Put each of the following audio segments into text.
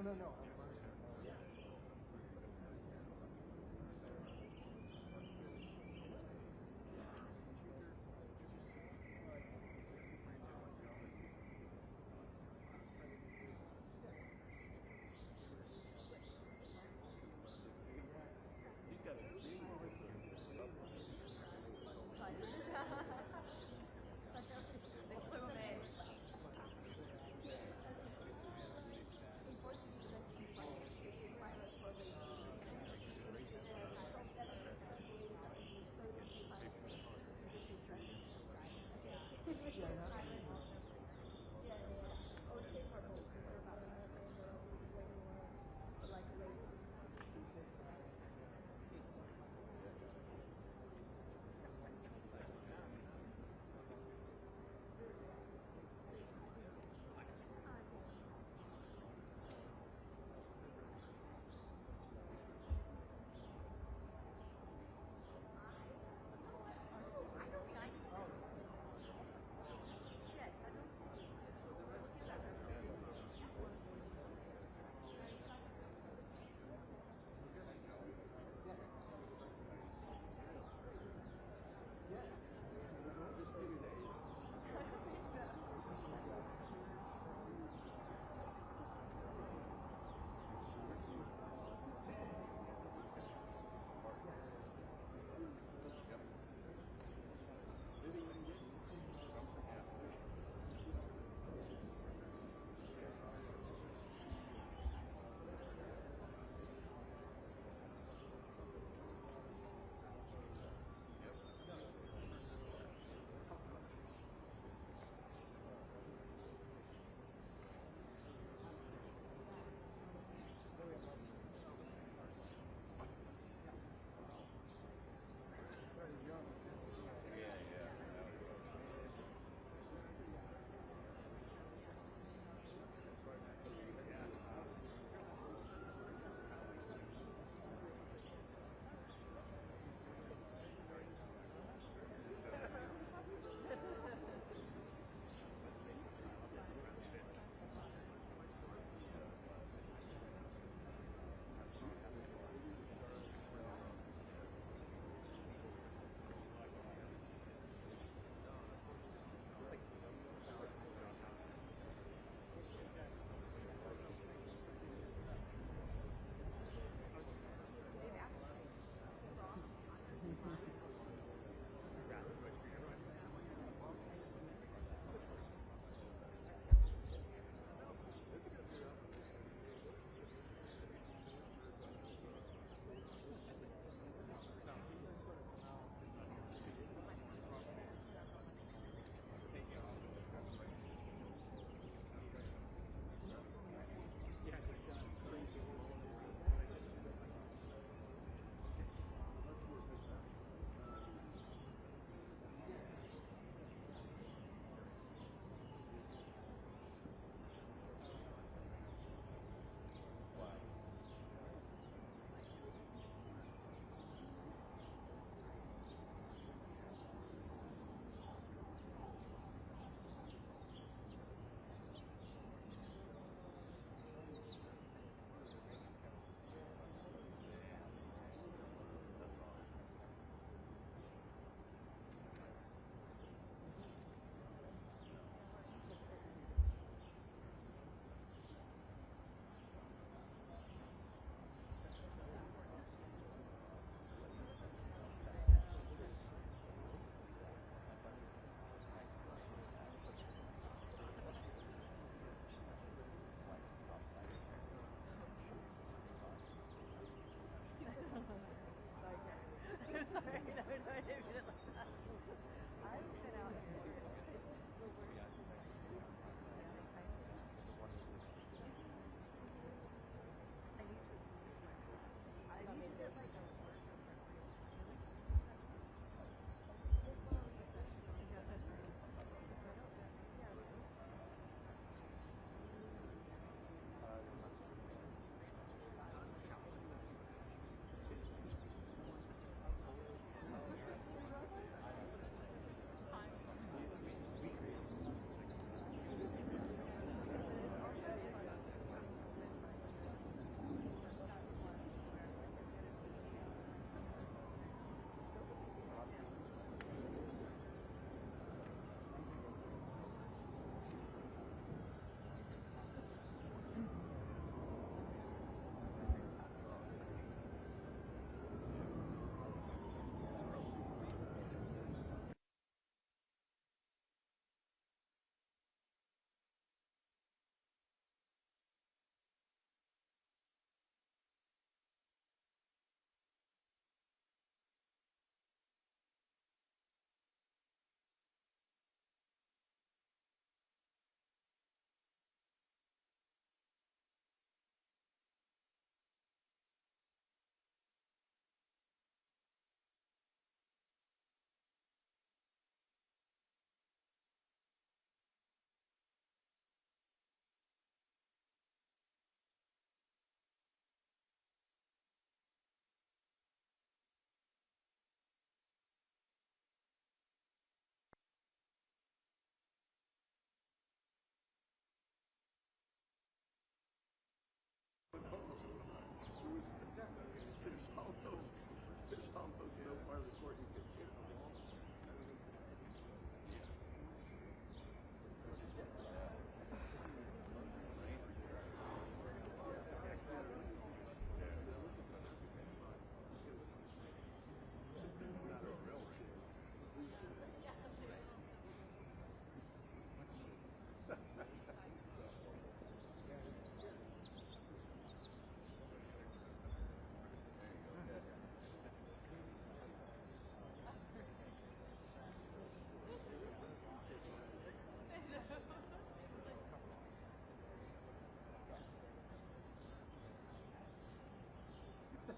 No. He's got a big Unfortunately,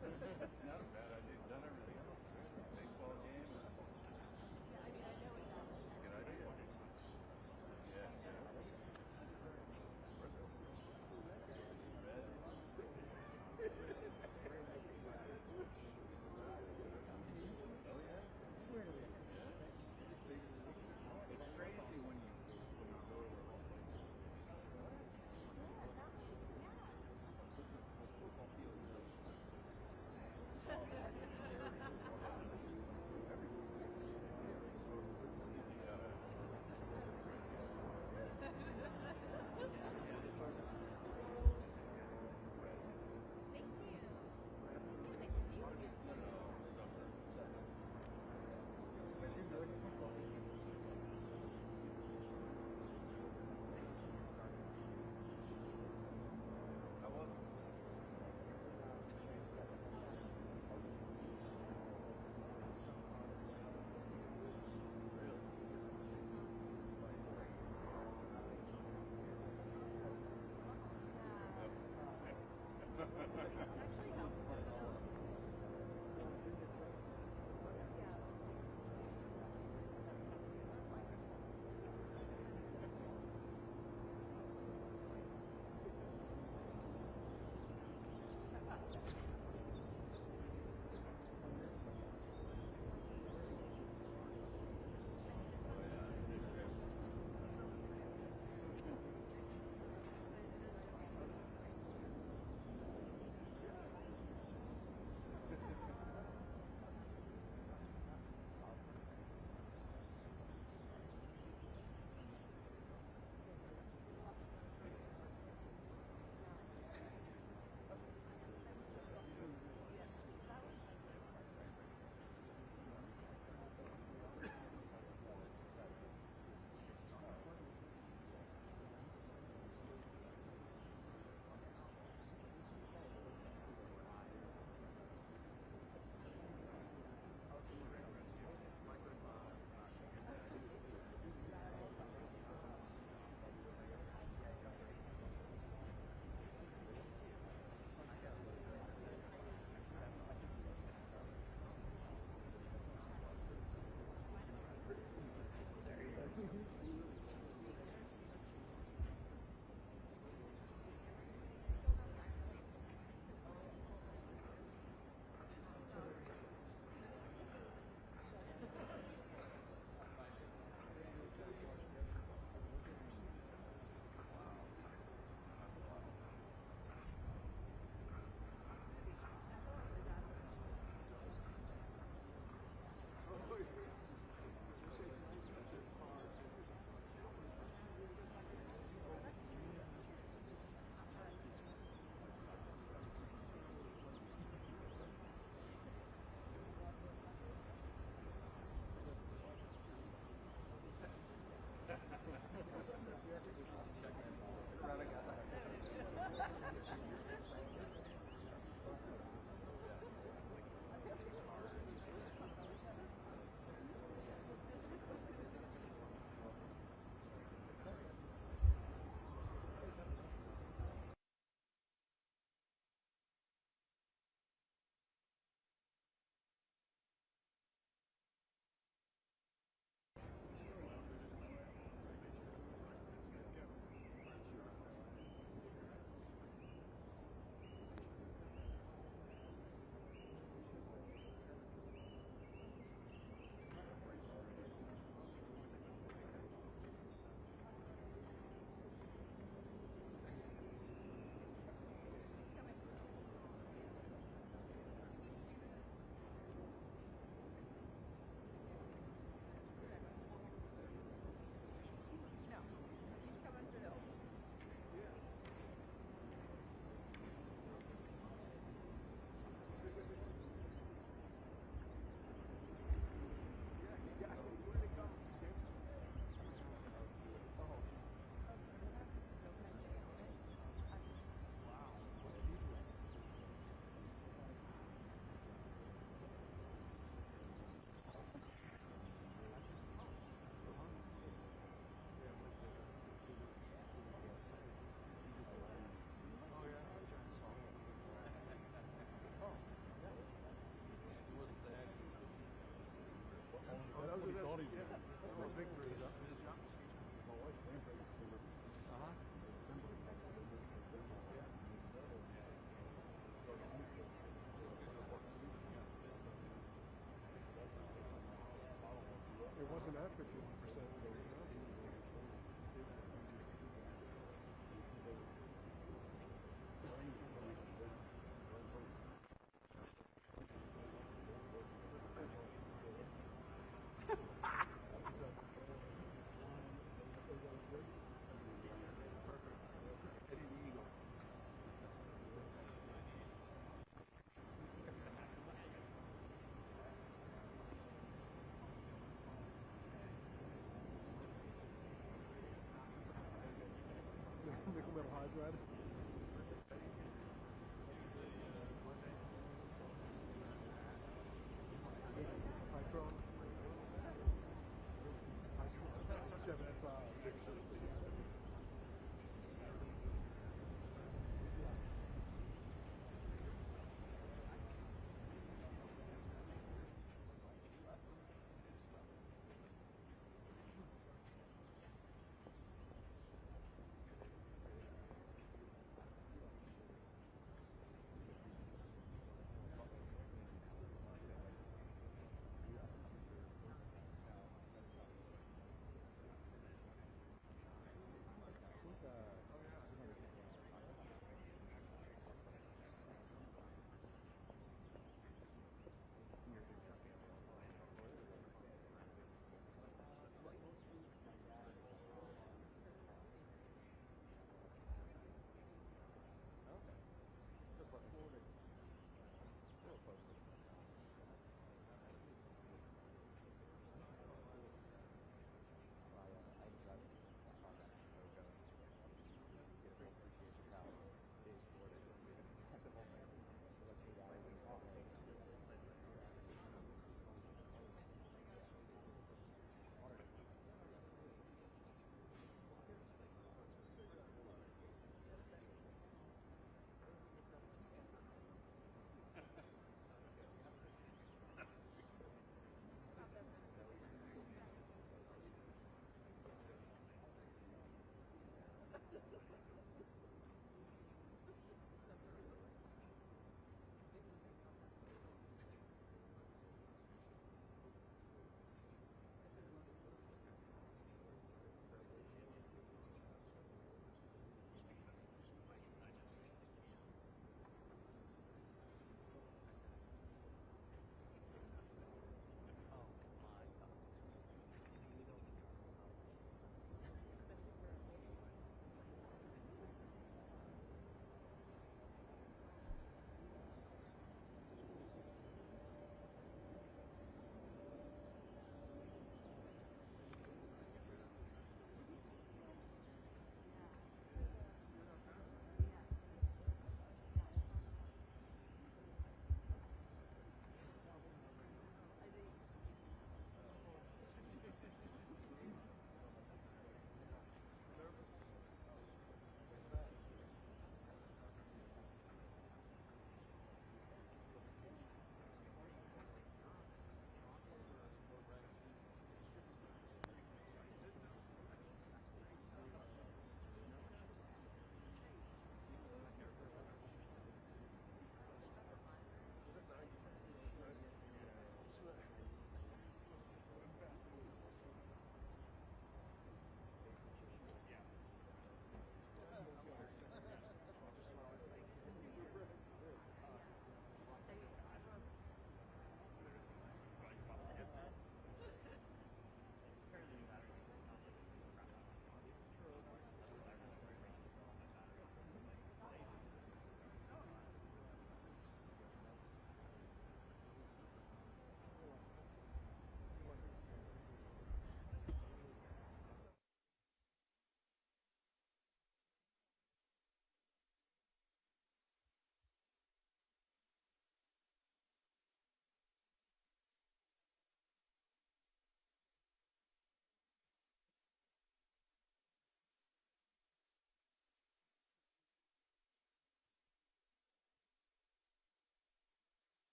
Not a bad idea. Done everything else. Baseball game. Yeah, I mean, I know what that is. Good idea. Yeah. Oh yeah. It's crazy when you go to a football field. Thank you. It's nice to see you again. How was it? It actually helps.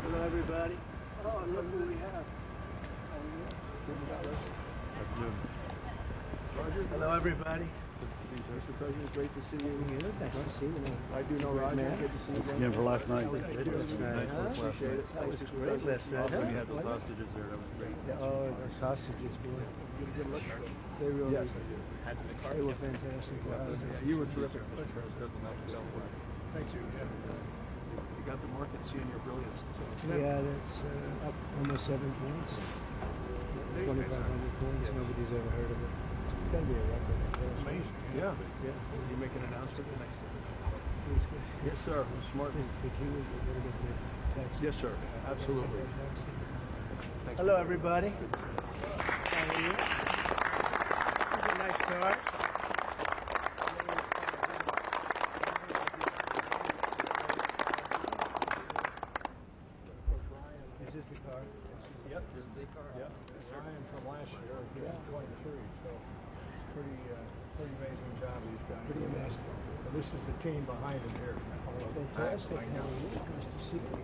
Hello, everybody. Oh, look who we have. Hello, everybody. Mr. President, great to see you. Nice to see you. I do know Roger. Man. Good to see you again. Again for last night. Appreciate it. That was great last night. Also, we had some hostages there. That was great. Oh, those sausages, boy. They really they were fantastic. You were terrific, Mr. President. Thank you. You got the market seeing your brilliance. Yeah, that's up almost 7 points. 2,500 points. Nobody's ever heard of it. It's going to be a record. Amazing. Yeah. You make an announcement the next day. It was good. Yes, sir. Smart. The key was we're going to get the tax. Yes, sir. Absolutely. Thanks. Hello, everybody. How are you? These are nice cars. Is this the car? Yep, this is the car. Yep. Ryan from last year, he got 23, so pretty amazing job he's done. Pretty amazing. And this is the team behind him here. Fantastic. How are you? Nice to see you.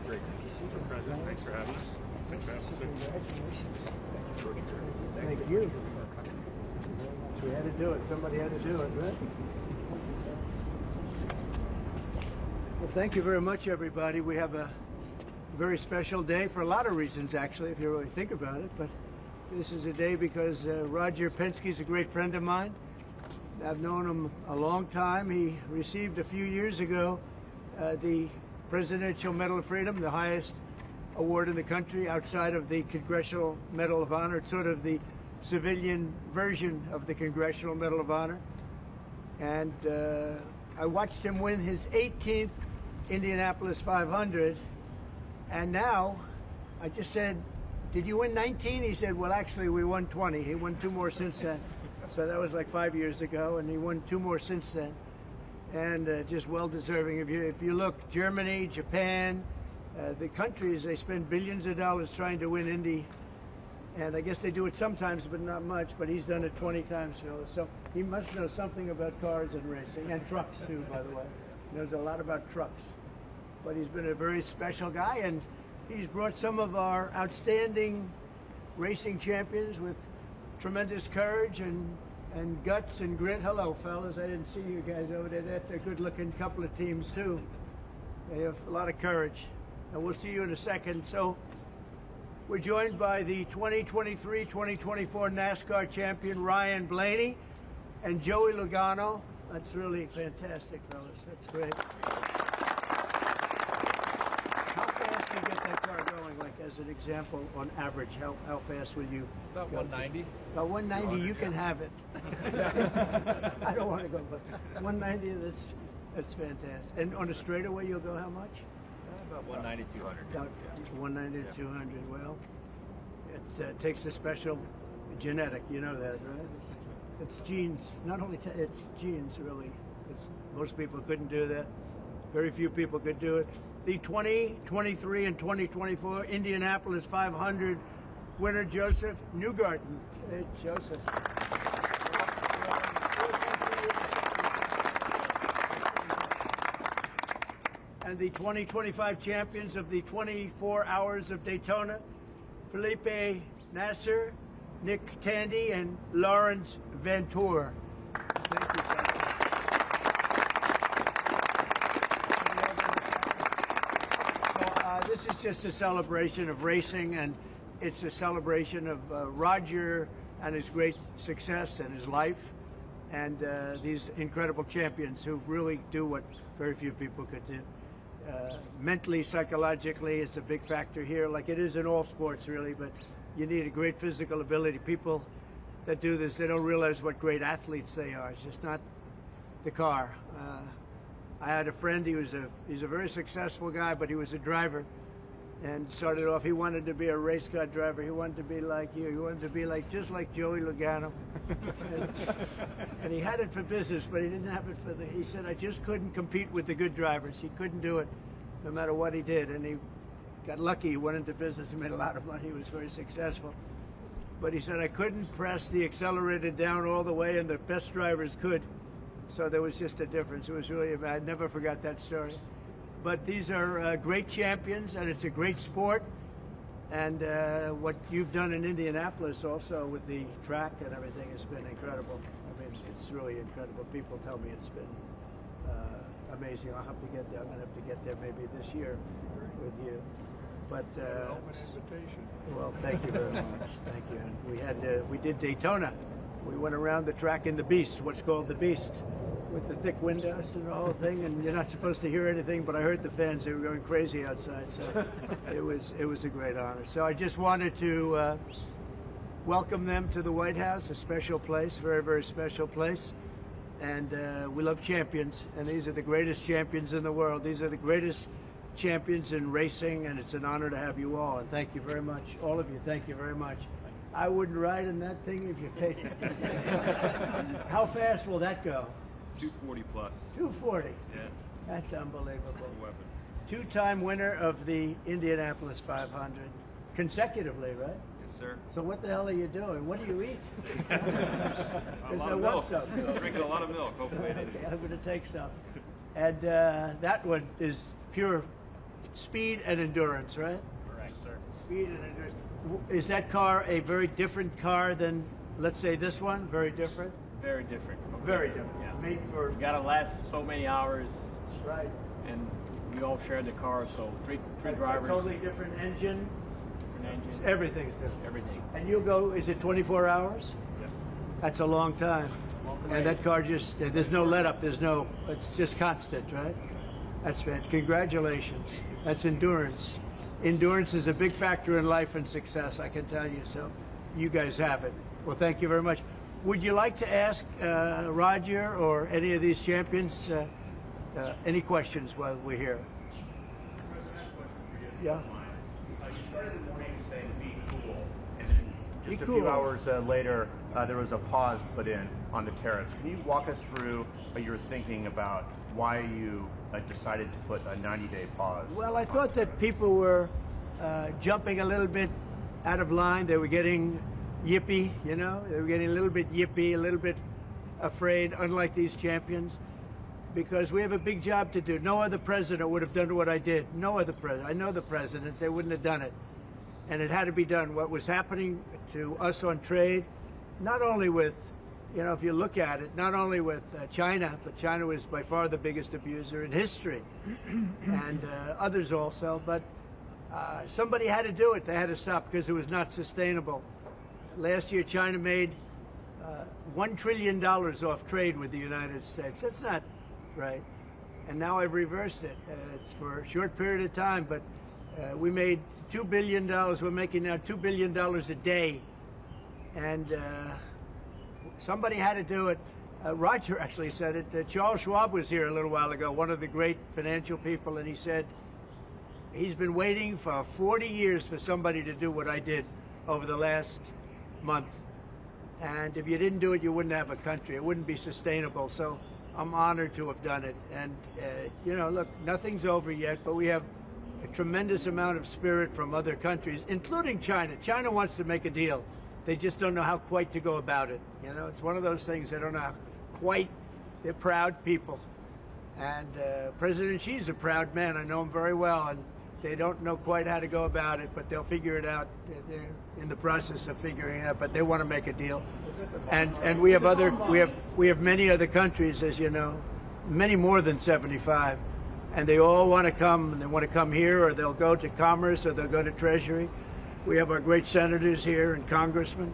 Great. Mr. President, thanks for having us. Thanks for having us. Congratulations. Thank you. We had to do it. Somebody had to do it, right? Well, thank you very much, everybody. We have a very special day for a lot of reasons, actually, if you really think about it. But this is a day because Roger Penske's a great friend of mine. I've known him a long time. He received a few years ago the Presidential Medal of Freedom, the highest award in the country outside of the Congressional Medal of Honor. It's sort of the civilian version of the Congressional Medal of Honor. And I watched him win his 18th Indianapolis 500. And now, I just said, did you win 19? He said, well, actually, we won 20. He won 2 more since then. So that was like 5 years ago, and he won 2 more since then. And just well-deserving. If you look, Germany, Japan, the countries, they spend billions of dollars trying to win Indy. And I guess they do it sometimes, but not much. But he's done it 20 times, Phil. So he must know something about cars and racing, and trucks, too, by the way. He knows a lot about trucks. But he's been a very special guy, and he's brought some of our outstanding racing champions with tremendous courage and guts and grit. Hello, fellas. I didn't see you guys over there. That's a good-looking couple of teams, too. They have a lot of courage. And we'll see you in a second. So we're joined by the 2023-2024 NASCAR champion, Ryan Blaney, and Joey Logano. That's really fantastic, fellas. That's great. You get that car going, like as an example, on average, how fast will you About go? 190. About 190, you can have it. I don't want to go, but 190, that's fantastic. And on a straightaway, you'll go how much? About 190, 200. About 190 to 200. Well, it takes a special genetic, you know that, right? It's genes. Not only it's genes, really. Most people couldn't do that. Very few people could do it. The 2023 and 2024 Indianapolis 500 winner, Joseph Newgarden. Hey, Joseph. And the 2025 champions of the 24 Hours of Daytona, Felipe Nasser, Nick Tandy, and Lawrence Ventura. Thank you, sir. This is just a celebration of racing, and it's a celebration of Roger and his great success and his life, and these incredible champions who really do what very few people could do. Mentally, psychologically, it's a big factor here, like it is in all sports, really, but you need a great physical ability. People that do this, they don't realize what great athletes they are. It's just not the car. I had a friend, he's a very successful guy, but he was a driver. And started off, he wanted to be a race car driver. He wanted to be like you. He wanted to be just like Joey Logano. and he had it for business, but he didn't have it for he said, I just couldn't compete with the good drivers. He couldn't do it no matter what he did. And he got lucky. He went into business and made a lot of money. He was very successful. But he said, I couldn't press the accelerator down all the way, and the best drivers could. So there was just a difference. It was really, I never forgot that story. But these are great champions, and it's a great sport. And what you've done in Indianapolis also with the track and everything has been incredible. I mean, it's really incredible. People tell me it's been amazing. I'll have to get there. I'm going to have to get there maybe this year with you. But well, thank you very much. Thank you. And we did Daytona. We went around the track in the Beast, what's called the Beast, with the thick windows and the whole thing. And you're not supposed to hear anything, but I heard the fans. They were going crazy outside. So it was a great honor. So I just wanted to welcome them to the White House, a special place, very, very special place. And we love champions, and these are the greatest champions in the world. These are the greatest champions in racing, and it's an honor to have you all. And thank you very much, all of you. Thank you very much. I wouldn't ride in that thing if you paid me. How fast will that go? 240 plus. 240. Yeah. That's unbelievable. Weapon. Two-time winner of the Indianapolis 500, consecutively, right? Yes, sir. So what the hell are you doing? What do you eat? A Because lot I of want milk. some. Drinking a lot of milk. Hopefully. Okay, I'm going to take some. And that one is pure speed and endurance, right? Correct, sir. Speed and endurance. Is that car a very different car than, let's say, this one? Very different? Very different. Very different. Yeah. Made for... You gotta last so many hours, Right. and we all share the car, so three A drivers, totally different engine. different engine, Everything's different. everything. And you'll go, is it 24 hours? Yeah. That's a long time. And that car just, there's no let up, it's just constant, right? That's fantastic. Congratulations. That's endurance. Endurance is a big factor in life and success, I can tell you. So you guys have it. Well, thank you very much. Would you like to ask Roger or any of these champions any questions while we're here? Yeah. You started the morning saying be cool, and then just Be a few cool. hours later, there was a pause put in on the tariffs. Can you walk us through your thinking about why you decided to put a 90-day pause? Well, I thought that people were jumping a little bit out of line. They were getting yippy, you know? They were getting a little bit yippy, a little bit afraid, unlike these champions, because we have a big job to do. No other president would have done what I did. No other president. I know the presidents, they wouldn't have done it. And it had to be done. What was happening to us on trade, not only with, you know, if you look at it, not only with China, but China was by far the biggest abuser in history, and others also, but somebody had to do it. They had to stop because it was not sustainable. Last year, China made $1 trillion off trade with the United States. That's not right. And now I've reversed it. It's for a short period of time, but we made $2 billion. We're making now $2 billion a day. And somebody had to do it. Roger actually said it. Charles Schwab was here a little while ago, one of the great financial people, and he said he's been waiting for 40 years for somebody to do what I did over the last month. And if you didn't do it, you wouldn't have a country. It wouldn't be sustainable. So I'm honored to have done it. And, you know, look, nothing's over yet, but we have a tremendous amount of spirit from other countries, including China. China wants to make a deal. They just don't know how quite to go about it. You know, it's one of those things they don't know how quite. They're proud people. And President Xi's a proud man. I know him very well. And they don't know quite how to go about it, but they'll figure it out. They're in the process of figuring it out, but they want to make a deal. And we have other, we have many other countries, as you know, many more than 75. And they all want to come, and they want to come here, or they'll go to Commerce, or they'll go to Treasury. We have our great senators here and congressmen.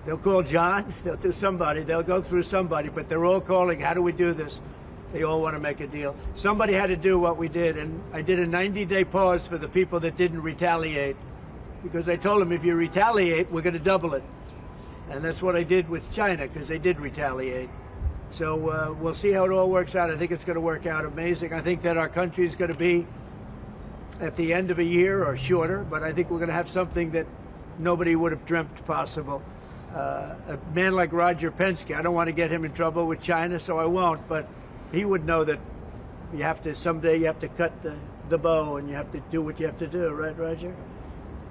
They'll call John, they'll do somebody, they'll go through somebody, but they're all calling, how do we do this? They all want to make a deal. Somebody had to do what we did, and I did a 90-day pause for the people that didn't retaliate, because I told them if you retaliate, we're going to double it. And that's what I did with China, because they did retaliate. So we'll see how it all works out. I think it's going to work out amazing. I think that our country is going to be at the end of a year or shorter, but I think we're going to have something that nobody would have dreamt possible. A man like Roger Penske, I don't want to get him in trouble with China, so I won't, but he would know that you have to, someday you have to cut the bow and you have to do what you have to do, right, Roger?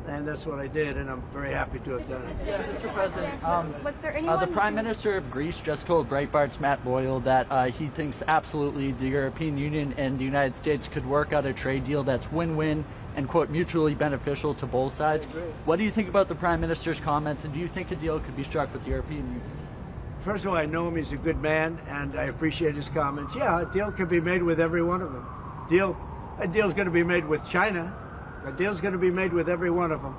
and that's what I did, and I'm very happy to have done it. Mr. President, was there The anyone? Prime Minister of Greece just told Breitbart's Matt Boyle that he thinks absolutely the European Union and the United States could work out a trade deal that's win-win and, quote, mutually beneficial to both sides. What do you think about the Prime Minister's comments, and do you think a deal could be struck with the European Union? First of all, I know him. He's a good man, and I appreciate his comments. Yeah, a deal could be made with every one of them. A deal's going to be made with China. A deal's going to be made with every one of them.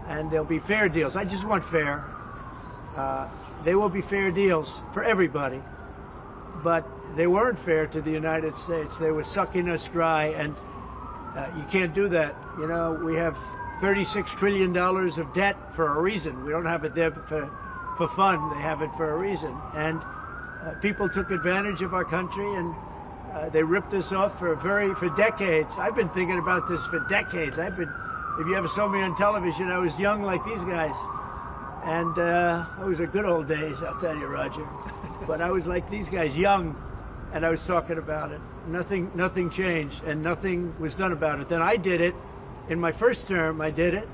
And there'll be fair deals. I just want fair. They will be fair deals for everybody. But they weren't fair to the United States. They were sucking us dry, and you can't do that. You know, we have $36 trillion of debt for a reason. We don't have it there for fun. They have it for a reason. And people took advantage of our country, and they ripped us off for decades. I've been thinking about this for decades. If you ever saw me on television, I was young like these guys. And those were good old days, I'll tell you, Roger. But I was like these guys, young, and I was talking about it. Nothing changed, and nothing was done about it. Then I did it. In my first term, I did it,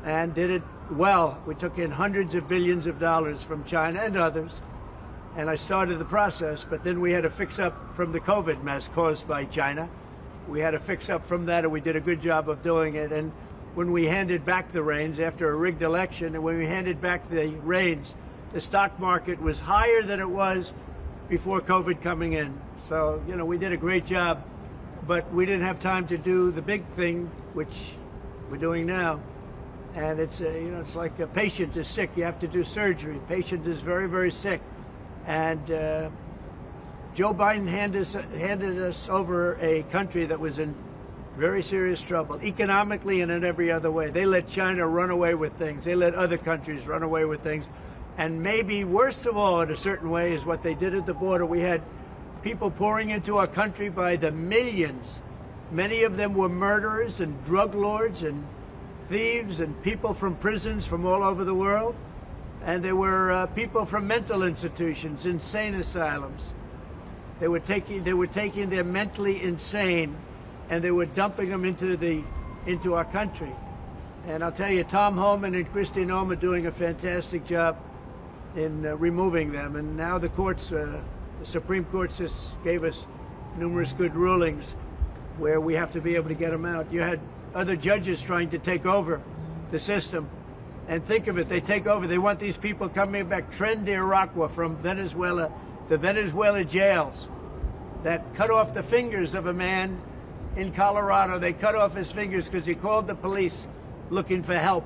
and did it well. We took in hundreds of billions of dollars from China and others, and I started the process, but then we had to fix up from the COVID mess caused by China. We had to fix up from that, and we did a good job of doing it. And when we handed back the reins after a rigged election, and when we handed back the reins, the stock market was higher than it was before COVID coming in. So, you know, we did a great job, but we didn't have time to do the big thing, which we're doing now. And it's, you know, it's like a patient is sick, you have to do surgery. Patient is very, very sick. And Joe Biden handed us over a country that was in very serious trouble, economically and in every other way. They let China run away with things. They let other countries run away with things. And maybe worst of all, in a certain way, is what they did at the border. We had people pouring into our country by the millions. Many of them were murderers and drug lords and thieves and people from prisons from all over the world. And there were people from mental institutions, insane asylums. They were taking their mentally insane, and they were dumping them into our country. And I'll tell you, Tom Homan and Kristi Noem are doing a fantastic job in removing them. And now the courts, the Supreme Court just gave us numerous good rulings where we have to be able to get them out. You had other judges trying to take over the system. And think of it, they take over, they want these people coming back, Tren de Aragua from Venezuela, the Venezuela jails that cut off the fingers of a man in Colorado. They cut off his fingers because he called the police looking for help.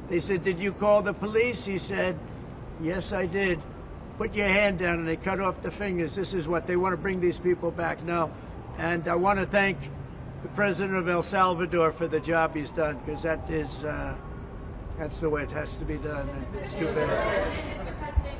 They said, "Did you call the police?" He said, "Yes, I did." "Put your hand down," and they cut off the fingers. This is what they want to bring these people back now. And I want to thank the president of El Salvador for the job he's done, because that is, that's the way it has to be done. It's too bad.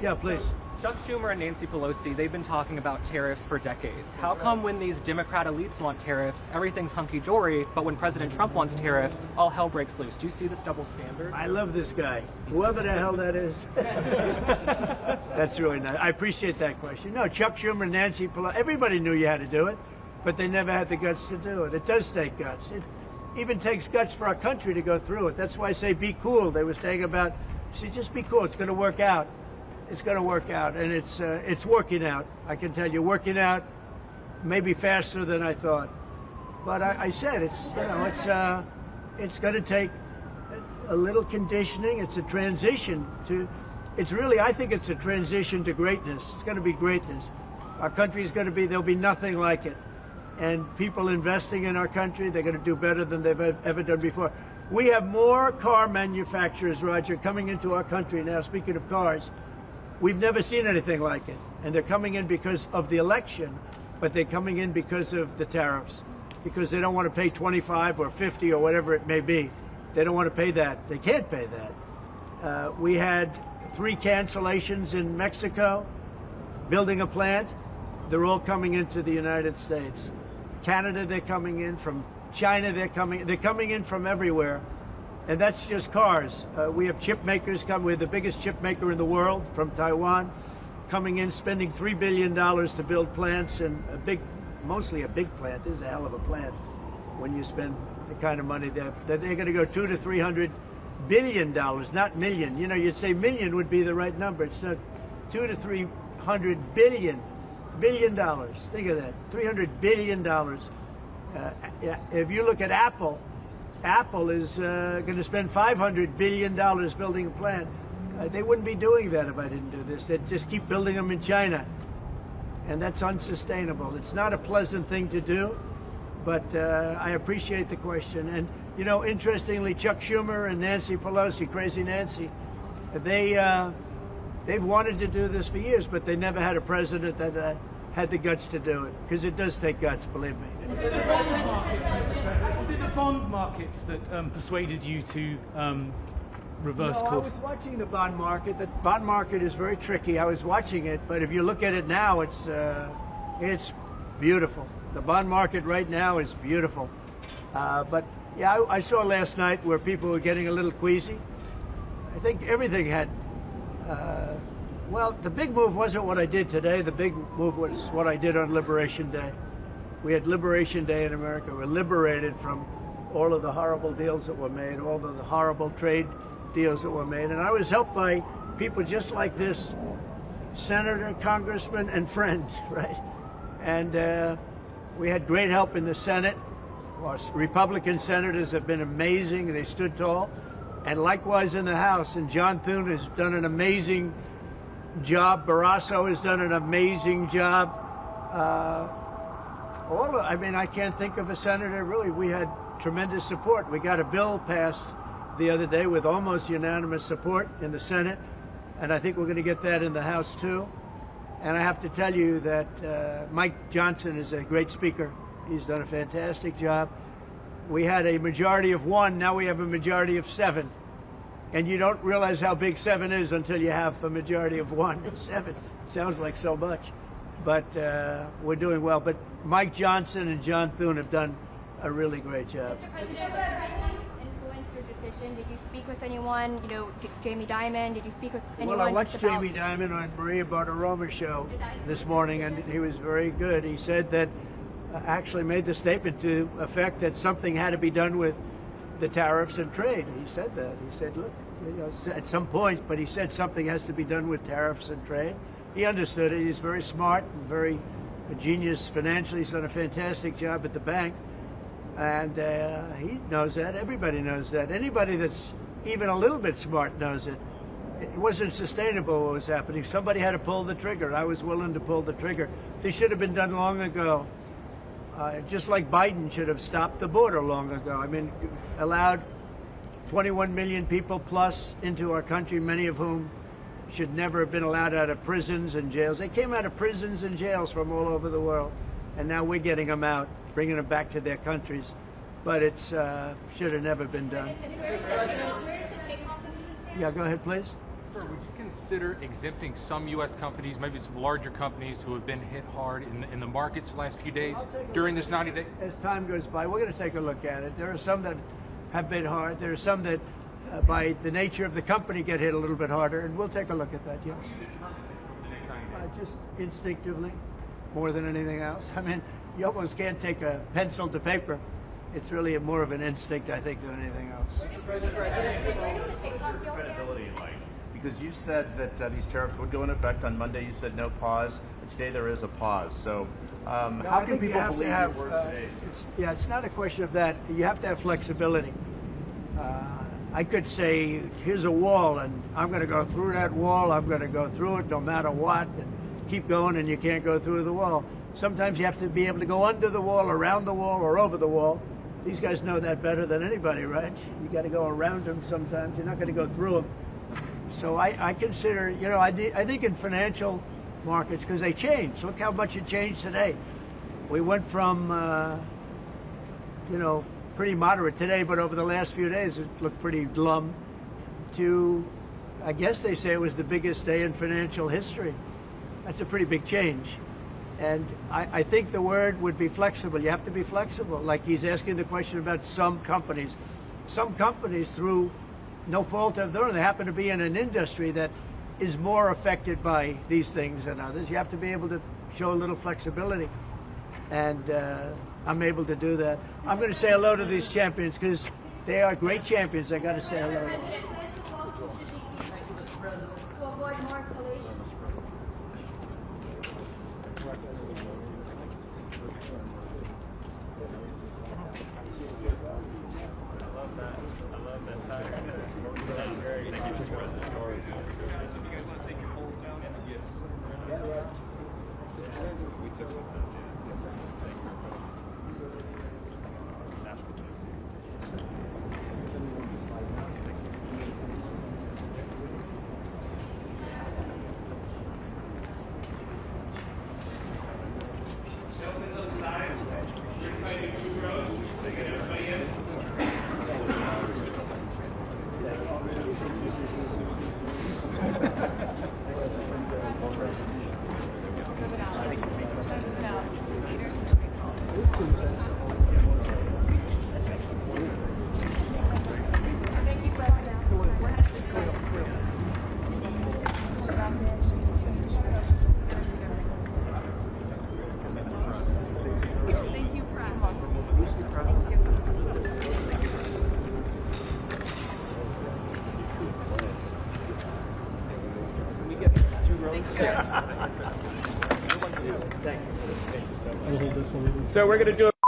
Yeah, please. Chuck Schumer and Nancy Pelosi, they've been talking about tariffs for decades. How come when these Democrat elites want tariffs, everything's hunky-dory, but when President Trump wants tariffs, all hell breaks loose? Do you see this double standard? I love this guy, whoever the hell that is. That's really nice. I appreciate that question. No, Chuck Schumer and Nancy Pelosi, everybody knew you had to do it, but they never had the guts to do it. It does take guts. It even takes guts for our country to go through it. That's why I say be cool. They were saying about, just be cool. It's going to work out. It's going to work out, and it's working out. I can tell you, working out maybe faster than I thought. But I said it's going to take a little conditioning. It's a transition to. It's really, I think it's a transition to greatness. It's going to be greatness. Our country is going to be. There'll be nothing like it, and people investing in our country, they're going to do better than they've ever done before. We have more car manufacturers, Roger, coming into our country now. Speaking of cars. We've never seen anything like it. And they're coming in because of the election, but they're coming in because of the tariffs, because they don't want to pay 25 or 50 or whatever it may be. They don't want to pay that. They can't pay that. We had 3 cancellations in Mexico, building a plant. They're all coming into the United States. Canada, they're coming in. From China, they're coming in from everywhere. And that's just cars. We have chip makers coming. We're the biggest chip maker in the world from Taiwan, coming in, spending $3 billion to build plants, and mostly a big plant. This is a hell of a plant when you spend the kind of money that they're going to go $200 to $300 billion, not million. You know, you'd say million would be the right number. It's not $200 to $300 billion dollars. Think of that, $300 billion. If you look at Apple, Apple is going to spend $500 billion building a plant. They wouldn't be doing that if I didn't do this. They'd just keep building them in China. And that's unsustainable. It's not a pleasant thing to do, but I appreciate the question. And, you know, interestingly, Chuck Schumer and Nancy Pelosi, Crazy Nancy, they've wanted to do this for years, but they never had a president that had the guts to do it, because it does take guts, believe me. Was it the bond markets that persuaded you to reverse course? I was watching the bond market. The bond market is very tricky. I was watching it, but if you look at it now, it's beautiful. The bond market right now is beautiful. But yeah, I saw last night where people were getting a little queasy. I think everything had. Well, the big move wasn't what I did today. The big move was what I did on Liberation Day. We had Liberation Day in America. We're liberated from all of the horrible deals that were made, all of the horrible trade deals that were made. And I was helped by people just like this, senator, congressman, and friends, right? And we had great help in the Senate. Our Republican senators have been amazing. They stood tall. And likewise in the House. And John Thune has done an amazing job. Barrasso has done an amazing job. I mean, I can't think of a senator, really. We had tremendous support. We got a bill passed the other day with almost unanimous support in the Senate, and I think we're going to get that in the House too. And I have to tell you that Mike Johnson is a great speaker. He's done a fantastic job. We had a majority of 1, now we have a majority of 7. And you don't realize how big 7 is until you have a majority of 1. 7 sounds like so much, but we're doing well. But Mike Johnson and John Thune have done a really great job. Mr. President, was there anyone who influenced your decision? Did you speak with anyone? You know, Jamie Dimon? Did you speak with anyone? Well, I watched Jamie Dimon on Maria Bartiromo's show this morning, and he was very good. He said that actually made the statement to effect that something had to be done with the tariffs and trade. He said that. He said, look, you know, at some point, but he said something has to be done with tariffs and trade. He understood it. He's very smart and very a genius financially. He's done a fantastic job at the bank. And he knows that. Everybody knows that. Anybody that's even a little bit smart knows it. It wasn't sustainable what was happening. Somebody had to pull the trigger. I was willing to pull the trigger. This should have been done long ago. Just like Biden should have stopped the border long ago. I mean, allowed 21 million people plus into our country, many of whom should never have been allowed out of prisons and jails. They came out of prisons and jails from all over the world, and now we're getting them out, bringing them back to their countries. But it's should have never been done. Yeah, go ahead, please. Sir, would you consider exempting some U.S. companies, maybe some larger companies who have been hit hard in the markets the last few days during this 90 days? As time goes by, we're going to take a look at it. There are some that have been hard. There are some that, by the nature of the company, get hit a little bit harder, and we'll take a look at that, yeah. How do you determine the next 90 days? Just instinctively, more than anything else. I mean, you almost can't take a pencil to paper. It's really more of an instinct, I think, than anything else. What's your credibility like? Because you said that these tariffs would go in effect on Monday. You said no pause. But today there is a pause. So how can people believe your words today? It's not a question of that. You have to have flexibility. I could say, here's a wall, and I'm going to go through that wall. I'm going to go through it no matter what, and keep going, and you can't go through the wall. Sometimes you have to be able to go under the wall, around the wall, or over the wall. These guys know that better than anybody, right? You got to go around them sometimes. You're not going to go through them. So I consider, you know, I think in financial markets, because they change. Look how much it changed today. We went from, you know, pretty moderate today, but over the last few days it looked pretty glum, to, I guess they say it was the biggest day in financial history. That's a pretty big change. And I think the word would be flexible. You have to be flexible. Like he's asking the question about some companies. Some companies, through no fault of their own, they happen to be in an industry that is more affected by these things than others. You have to be able to show a little flexibility. and I'm able to do that. I'm going to say hello to these champions because they are great champions. I got to say hello. President plans to walk to Sicily to avoid more escalation. So we're going to do